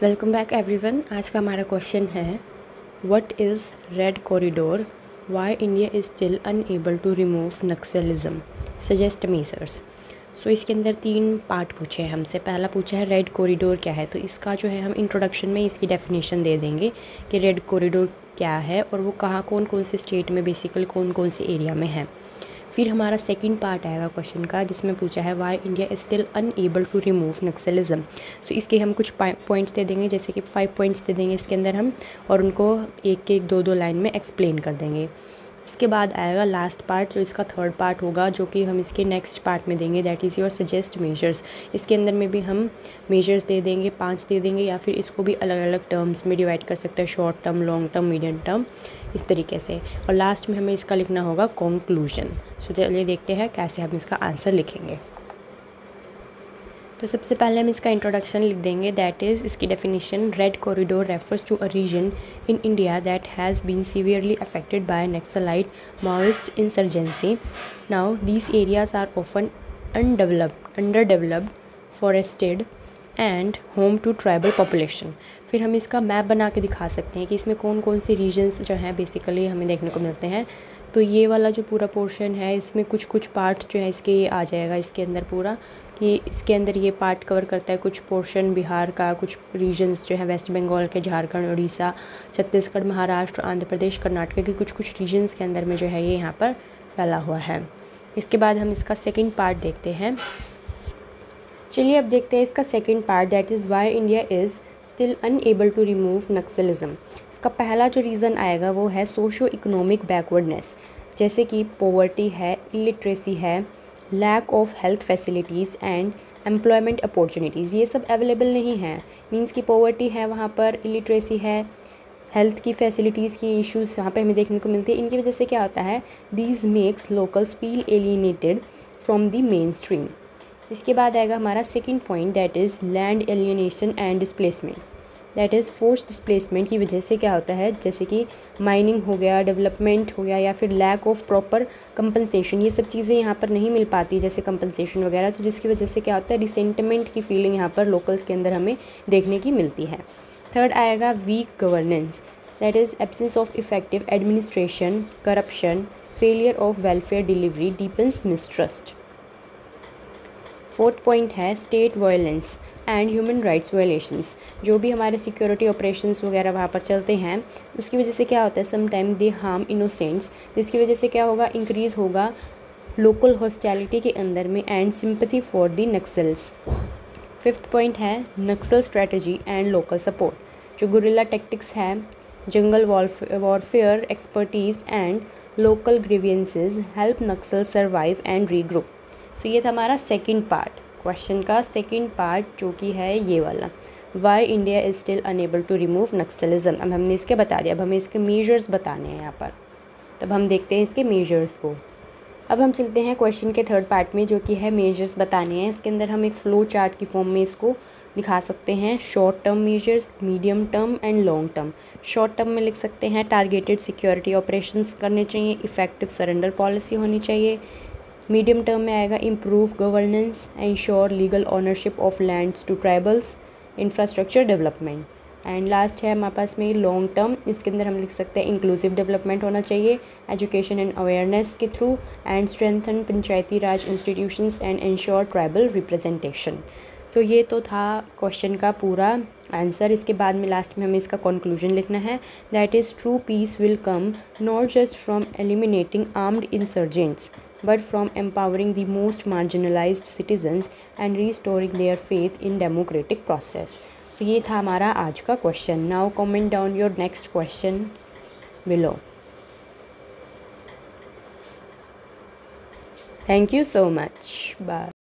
Welcome back everyone. आज का हमारा क्वेश्चन है what is red corridor, why India is still unable to remove Naxalism, suggest measures. So इसके अंदर 3 पार्ट पूछे हैं हमसे। पहला पूछा है रेड कॉरिडोर क्या है, तो इसका जो है हम इंट्रोडक्शन में इसकी डेफिनेशन दे देंगे कि रेड कॉरिडोर क्या है और वो कहाँ कौन कौन से स्टेट में बेसिकली कौन कौन से एरिया में है। फिर हमारा सेकंड पार्ट आएगा क्वेश्चन का जिसमें पूछा है why India is still unable to remove Naxalism. So इसके हम कुछ पॉइंट्स दे देंगे, जैसे कि 5 पॉइंट्स दे देंगे इसके अंदर हम, और उनको एक एक दो लाइन में एक्सप्लेन कर देंगे। इसके बाद आएगा लास्ट पार्ट जो इसका थर्ड पार्ट होगा, जो कि हम इसके नेक्स्ट पार्ट में देंगे, that is your suggest measures. इसके अंदर में भी हम मेजर्स दे देंगे, 5 दे देंगे, या फिर इसको भी अलग अलग टर्म्स में डिवाइड कर सकते हैं, short term, long term, medium term, इस तरीके से। और लास्ट में हमें इसका लिखना होगा कंक्लूजन। सो चलिए देखते हैं कैसे हम इसका आंसर लिखेंगे। तो सबसे पहले हम इसका इंट्रोडक्शन लिख देंगे, दैट इज़ इसकी definition, red corridor refers to a region in India that has been severely affected by Naxalite Maoist insurgency. Now, these areas are often underdeveloped, forested and home to tribal population. फिर हम इसका map बना के दिखा सकते हैं कि इसमें कौन कौन से रीजन्स जो हैं बेसिकली हमें देखने को मिलते हैं। तो ये वाला जो पूरा पोर्शन है इसमें कुछ कुछ पार्ट जो है इसके ये आ जाएगा इसके अंदर पूरा, कि इसके अंदर ये पार्ट कवर करता है कुछ पोर्शन बिहार का, कुछ रीजन्स जो है वेस्ट बंगाल के, झारखंड, उड़ीसा, छत्तीसगढ़, महाराष्ट्र, आंध्र प्रदेश, कर्नाटक के कुछ रीजन्स के अंदर में जो है ये यहाँ पर फैला हुआ है। इसके बाद हम इसका सेकंड पार्ट देखते हैं। चलिए अब देखते हैं इसका second part, that is why India is still unable to remove naxalism. इसका पहला जो रीज़न आएगा वो है सोशो इकोनॉमिक बैकवर्डनेस, जैसे कि पॉवर्टी है, इलिटरेसी है, lack of health facilities and employment opportunities, ये सब अवेलेबल नहीं है। मींस की पॉवर्टी है वहाँ पर, इलिटरेसी है, हेल्थ की फैसिलिटीज़ की इश्यूज़ यहाँ पे हमें देखने को मिलती है। इनकी वजह से क्या होता है, these makes locals feel alienated from the mainstream. इसके बाद आएगा हमारा second point, that is land alienation and displacement, that is forced displacement की वजह से क्या होता है, जैसे कि माइनिंग हो गया, डेवलपमेंट हो गया, या फिर लैक ऑफ प्रॉपर कंपनसेशन, ये सब चीज़ें यहाँ पर नहीं मिल पाती जैसे कंपनसेशन वगैरह, तो जिसकी वजह से क्या होता है, रिसेंटमेंट की फीलिंग यहाँ पर लोकल्स के अंदर हमें देखने की मिलती है। थर्ड आएगा weak governance, that is absence of effective administration, corruption, failure of welfare delivery deepens mistrust. Fourth point है state violence and human rights violations, जो भी हमारे सिक्योरिटी ऑपरेशंस वगैरह वहाँ पर चलते हैं उसकी वजह से क्या होता है, समटाइम दे हार्म इनोसेंट्स, जिसकी वजह से क्या होगा, इंक्रीज़ होगा लोकल हॉस्टिलिटी के अंदर में and sympathy for the Naxals. Fifth point है Naxal strategy and local support, जो गुरिल्ला टैक्टिक्स है, jungle warfare expertise and local grievances help Naxal survive and regroup. So ये था हमारा सेकंड पार्ट, क्वेश्चन का सेकंड पार्ट, जो कि है ये वाला, why India is still unable to remove Naxalism. अब हमने इसके बता दिया, अब हमें इसके मेजर्स बताने हैं यहाँ पर, तब हम देखते हैं इसके मेजर्स को। अब हम चलते हैं क्वेश्चन के थर्ड पार्ट में, जो कि है मेजर्स बताने हैं। इसके अंदर हम एक फ्लो चार्ट की फॉर्म में इसको दिखा सकते हैं, short term measures, medium term and long term. Short term में लिख सकते हैं टारगेटेड सिक्योरिटी ऑपरेशंस करने चाहिए, इफेक्टिव सरेंडर पॉलिसी होनी चाहिए। मीडियम टर्म में आएगा improve governance, ensure legal ownership of lands to tribals, infrastructure development. And last है हमारे पास में लॉन्ग टर्म, इसके अंदर हम लिख सकते हैं इंक्लूसिव डेवलपमेंट होना चाहिए, एजुकेशन एंड अवेयरनेस के through, and strengthen Panchayati Raj institutions and ensure tribal representation. तो ये तो था क्वेश्चन का पूरा आंसर। इसके बाद में लास्ट में हमें इसका कंक्लूजन लिखना है, that is true peace will come not just from eliminating armed insurgents but from empowering the most marginalized citizens and restoring their faith in democratic process. So ये था हमारा आज का question. Now comment down your next question below. Thank you so much. Bye.